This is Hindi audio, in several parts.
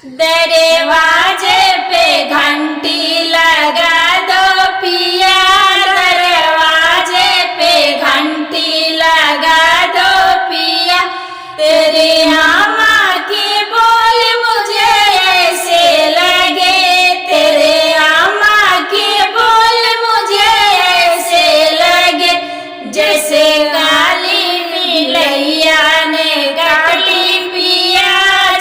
दरवाजे पे घंटी लगा दो पिया, दरवाजे पे घंटी लगा दो पिया। तेरी अम्मा की बोल मुझे ऐसे लगे, तेरे अम्मा की बोल मुझे ऐसे लगे, जैसे काली बिलैया ने कटली पिया,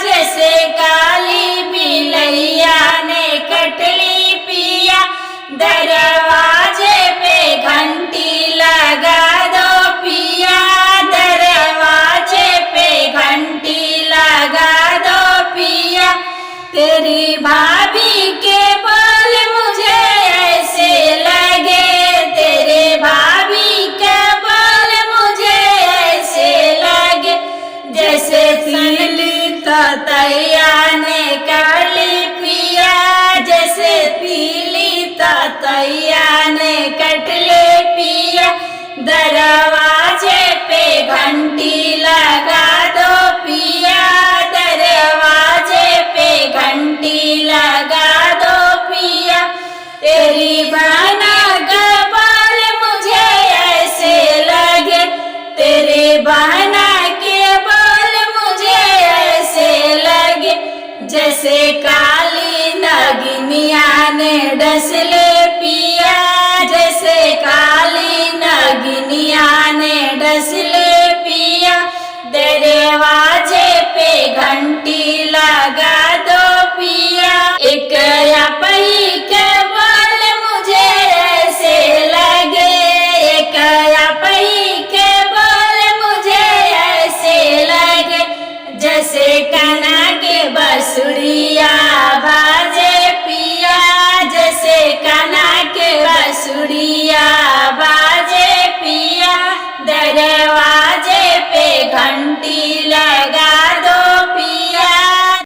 जैसे काली बिलैया ने कटली पिया। दरवाजे पे घंटी लगा दो पिया, दरवाजे पे घंटी लगा दो पिया। तेरी भाभी के बोल मुझे ऐसे लगे, तेरे भाभी के बोल मुझे ऐसे लगे, जैसे पीली ततैया ने कटली पिया, जैसे पीली ततैया ने कटली पिया। दरवाजे पे घंटी लगा दो पिया, दरवाजे पे घंटी लगा दो पिया। तेरी बहना का बोल मुझे ऐसे लगे, तेरे बहना के बोल मुझे ऐसे लगे, जैसे काली नगिनिया ने डस ले